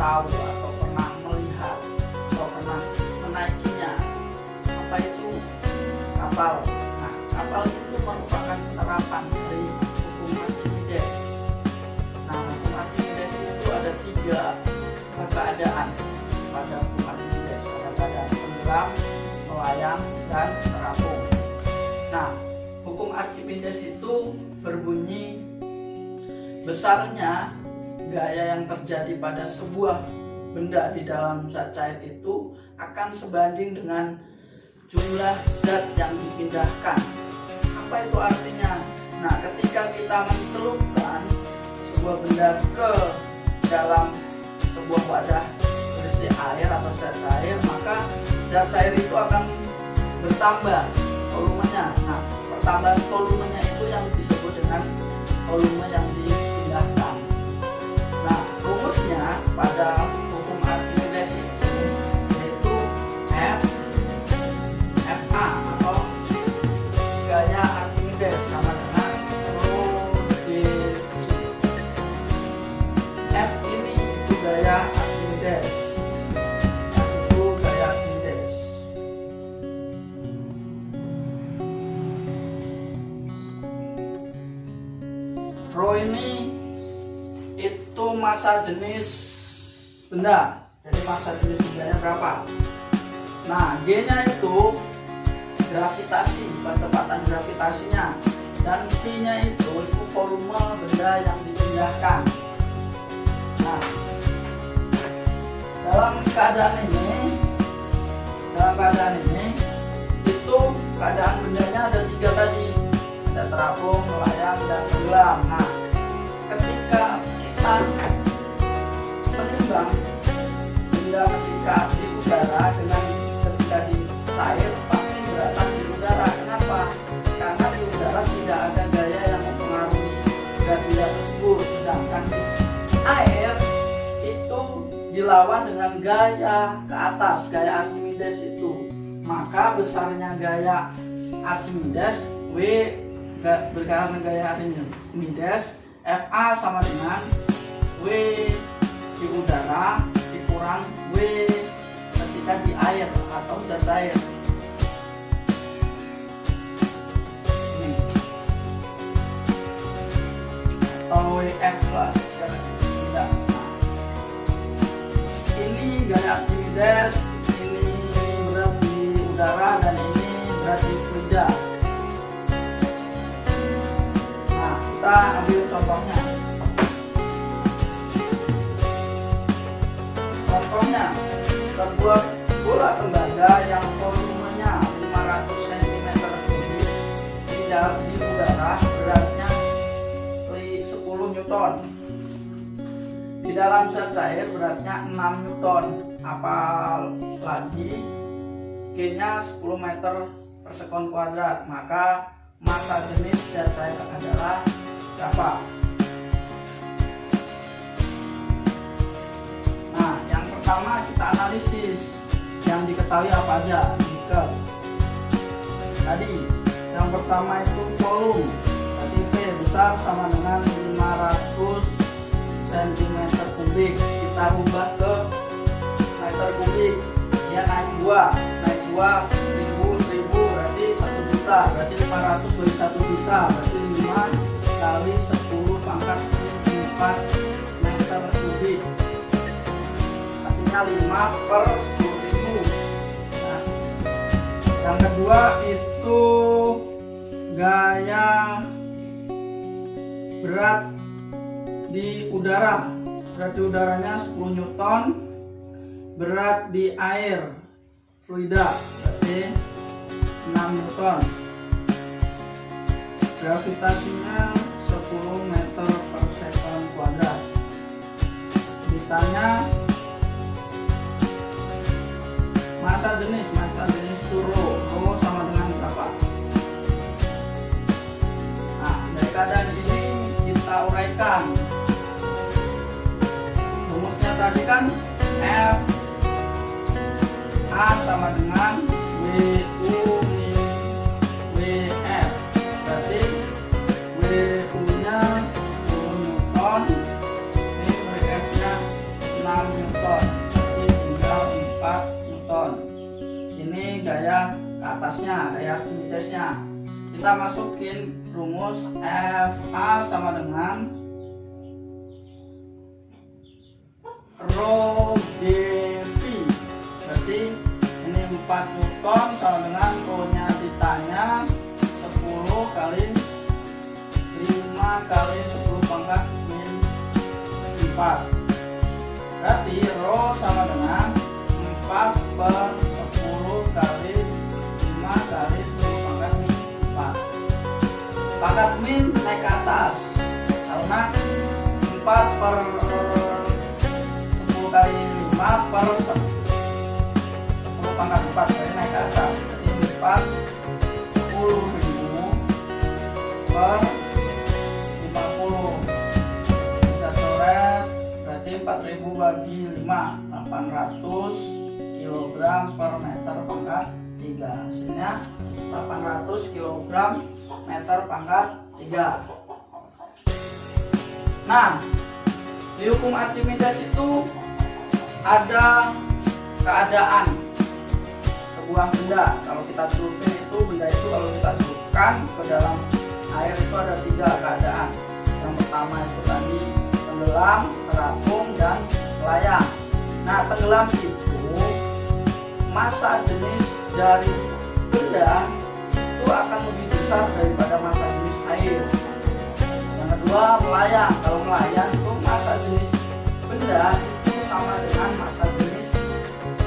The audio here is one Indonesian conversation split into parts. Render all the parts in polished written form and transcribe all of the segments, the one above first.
tahu atau pernah melihat atau pernah menaikinya. Apa itu kapal? Nah, kapal itu merupakan penerapan dari hukum Archimedes. Nah, hukum Archimedes itu ada 3 keadaan pada hukum Archimedes. Ada keadaan tenggelam, melayang, dan terapung. Nah, hukum Archimedes itu berbunyi besarnya gaya yang terjadi pada sebuah benda di dalam zat cair itu akan sebanding dengan jumlah zat yang dipindahkan. Apa itu artinya? Nah, ketika kita mencelupkan sebuah benda ke dalam sebuah wadah berisi air atau zat cair, maka zat cair itu akan bertambah volumenya. Nah, pertambahan volumenya itu yang disebut dengan volume yang dipindahkan. Nah, rumusnya pada hukum Archimedes itu yaitu FA atau gaya Archimedes sama dengan rho dV. F ini itu gaya Archimedes. F itu gaya Archimedes. Rho ini itu massa jenis benda. Jadi massa jenis bendanya berapa? Nah, G-nya itu gravitasi, kecepatan gravitasinya, dan T-nya itu volume benda yang dipindahkan. Nah, dalam keadaan ini itu keadaan bendanya ada 3 tadi. Ada terapung, melayang, dan tenggelam. Nah, ketika kita menimbang benda ketika di udara dengan ketika di cair, pasti beratan di udara. Kenapa? Karena di udara tidak ada gaya yang mempengaruhi benda tersebut, sedangkan di air itu dilawan dengan gaya ke atas, gaya Archimedes itu. Maka besarnya gaya Archimedes W berkaitan dengan gaya Archimedes, FA sama dengan W di udara dikurang W ketika di air atau zat cair. Atau WF lah. Ini gaya Archimedes, ini berat di udara, dan ini berat di fluida. Nah, kita ambil contohnya. Contohnya, sebuah bola tembaga yang volumenya 500 cm3 di udara, beratnya 10 Newton. Di dalam zat cair beratnya 6 Newton. Apalagi G-nya 10 meter per sekon kuadrat, maka massa jenis zat cair adalah berapa? Nah, yang pertama kita analisis yang diketahui apa aja. Nikel. Tadi yang pertama itu volume. Tadi V besar sama dengan 500 cm3. Kita rubah ke meter kubik. Dia naik 2 1000 berarti 1 juta. Berarti 500 bagi 1 juta berarti 5 kali 10 pangkat 4 meter kubik. Artinya 5 per 10.000. Nah, yang kedua itu gaya berat di udara. Berat di udaranya 10 Newton. Berat di air fluida berarti 6 Newton. Gravitasinya 10 meter per sekon kuadrat. Ditanya massa jenis itu rho sama dengan berapa? Nah, dari keadaan ini kita uraikan. Rumusnya tadi kan F A sama dengan WU min WF. Berarti WU nya 10 Newton, ini WF nya 6 Newton. gaya ke atasnya, gaya Archimedesnya. Kita masukin rumus FA sama dengan rho dV. Berarti ini 4 Newton sama dengan rho-nya ditanya 10 kali 5 kali 10 pangkat min 4. Berarti rho sama dengan 4 per 10 kali 5 kali 10 pangkat min 4. Pangkat min naik ke atas karena 4 per 10 kali 5 per 10 pangkat 4 jadi naik ke atas. Jadi 4 10.000 per 50. Kita coret, berarti 4.000 bagi 5 800 kg per meter pangkat 3. Hasilnya 800 kg meter pangkat 3. Nah, di hukum Archimedes itu ada keadaan sebuah benda. Kalau kita celupin itu benda itu, kalau kita celupkan ke dalam air itu ada 3 keadaan. Yang pertama itu tadi tenggelam, terapung, dan melayang. Nah, tenggelam itu massa jenis dari benda itu akan lebih besar daripada massa jenis air. Yang kedua melayang. Kalau melayang itu massa jenis benda itu sama dengan massa jenis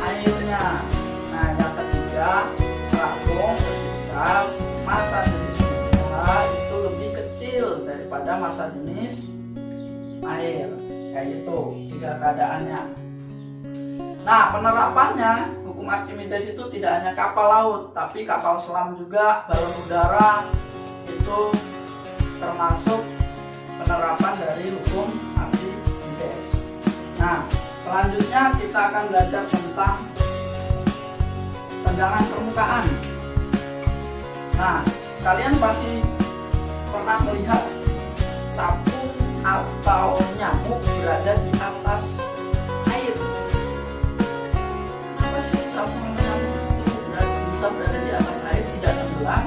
airnya. Nah, yang ketiga terapung, ketika massa jenis benda itu lebih kecil daripada massa jenis air. Kayak gitu 3 keadaannya. Nah, penerapannya hukum Archimedes itu tidak hanya kapal laut, tapi kapal selam juga, balon udara itu termasuk penerapan dari hukum Archimedes. Nah, selanjutnya kita akan belajar tentang tegangan permukaan. Nah, kalian pasti pernah melihat capung atau nyamuk berada di atas air. Kenapa sih capung atau nyamuk itu bisa berada di atas air tidak tenggelam?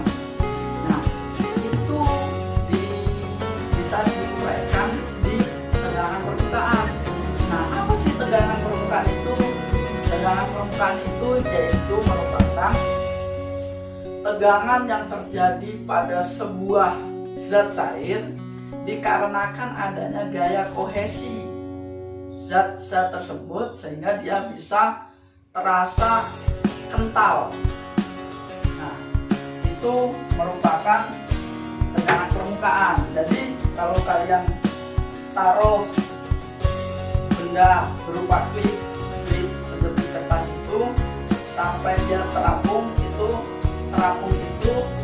Nah, itu bisa diuraikan di tegangan permukaan. Nah, apa sih tegangan permukaan itu? Tegangan permukaan itu yaitu merupakan tegangan yang terjadi pada sebuah zat cair dikarenakan adanya gaya kohesi zat-zat tersebut sehingga dia bisa terasa kental. Nah, itu merupakan tegangan permukaan. Jadi kalau kalian taruh benda berupa klip penjepit kertas itu sampai dia terapung itu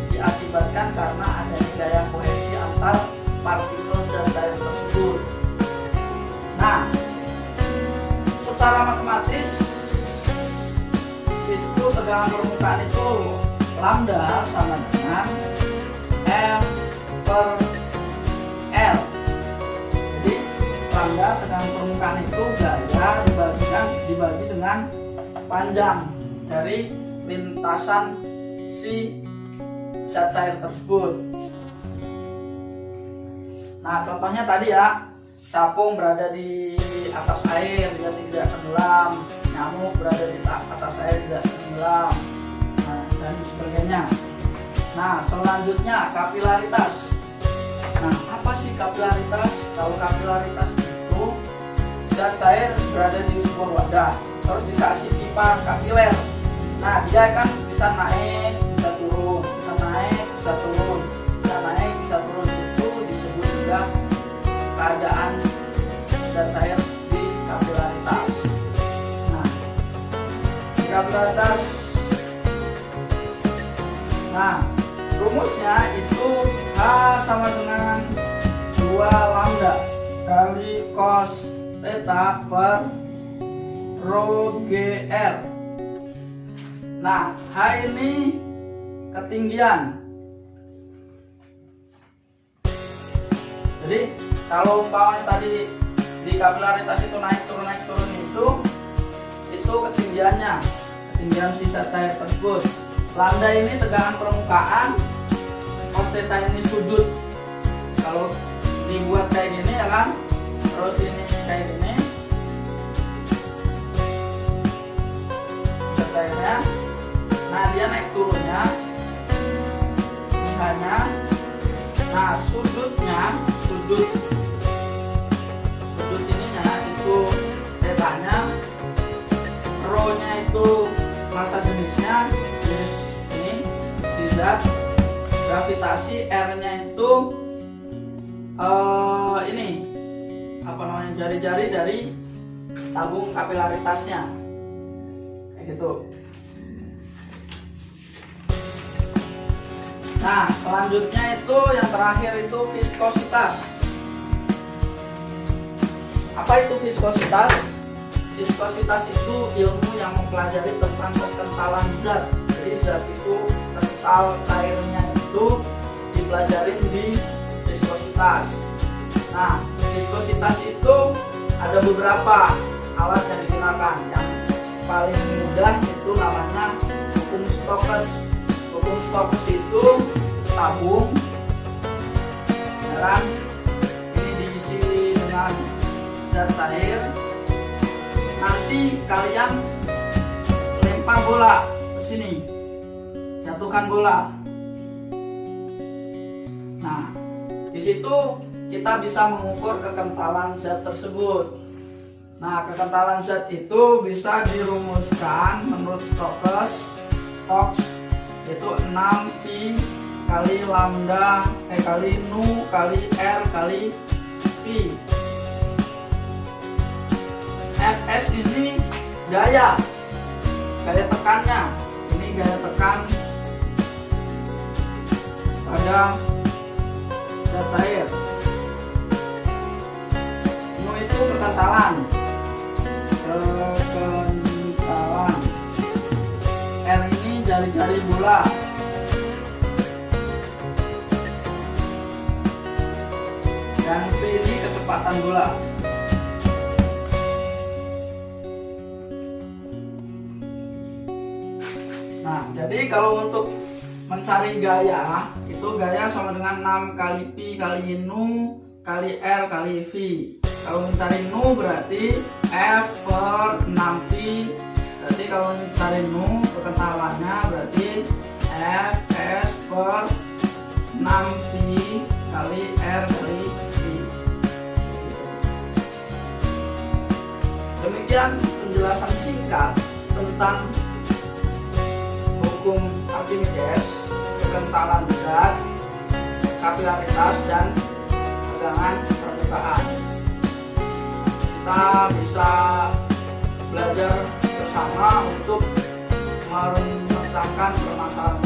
diakibatkan karena adanya gaya kohesi antar partikel zat cair tersebut. Nah, secara matematis itu tegangan permukaan itu lambda sama dengan F per L. Jadi lambda tegangan permukaan itu gaya dibagi dengan panjang dari lintasan si zat cair tersebut. Nah, contohnya tadi ya, capung berada di atas air, dia tidak tenggelam. Nyamuk berada di atas air, tidak tenggelam. Nah, dan sebagainya. Nah, selanjutnya kapilaritas. Nah, apa sih kapilaritas? Kalau kapilaritas itu zat cair berada di sebuah wadah, terus dikasih pipa kapiler. Nah, dia kan bisa naik, bisa turun, bisa naik, bisa turun, bisa naik, bisa turun. Itu disebut juga keadaan zat cair di kapilaritas. Nah, di kapilaritas, nah rumusnya itu H sama dengan 2 lambda kali cos theta per rho GR. Nah, H ini ketinggian. Jadi kalau umpamanya tadi di kapilaritas itu naik turun itu ketinggiannya. ketinggian sisa cair tersebut. Lambda ini tegangan permukaan, cos theta ini sudut. Kalau dibuat kayak gini ya kan, terus ini kayak gini cairnya. Nah dia naik turunnya ini hanya, nah sudutnya, sudut ininya itu tetanya, rho nya itu massa jenisnya, jenis ini si zat, gravitasi, R nya itu ini apa namanya, jari-jari dari tabung kapilaritasnya kayak gitu. Nah selanjutnya itu yang terakhir itu viskositas. Apa itu viskositas? Viskositas itu ilmu yang mempelajari tentang kekentalan zat. Jadi zat itu kental, cairnya itu dipelajari di viskositas. Nah viskositas itu ada beberapa alat yang digunakan. Yang paling mudah itu namanya hukum Stokes. Hukum Stokes itu tabung, ya kan? Ini diisi dengan zat cair. Nanti kalian lempar bola ke sini, jatuhkan bola. Nah, di situ kita bisa mengukur kekentalan zat tersebut. Nah, kekentalan zat itu bisa dirumuskan menurut Stokes itu 6pi kali lambda kali nu kali R kali P. Fs ini gaya tekannya, ini gaya tekan pada zat cair. Nu itu kekentalan, R ini jari-jari bola, dan V ini kecepatan bola. Nah, jadi kalau untuk mencari gaya, itu gaya sama dengan 6 kali Pi kali Nu kali R kali V. Kalau mencari Nu berarti F per 6Pi. Berarti kalau mencari Nu kekentalannya berarti Fs per 6Pi kali R kali V. Demikian penjelasan singkat tentang hukum Archimedes, kekentalan zat, kapilaritas, dan tegangan permukaan. Kita bisa belajar bersama untuk memecahkan permasalahan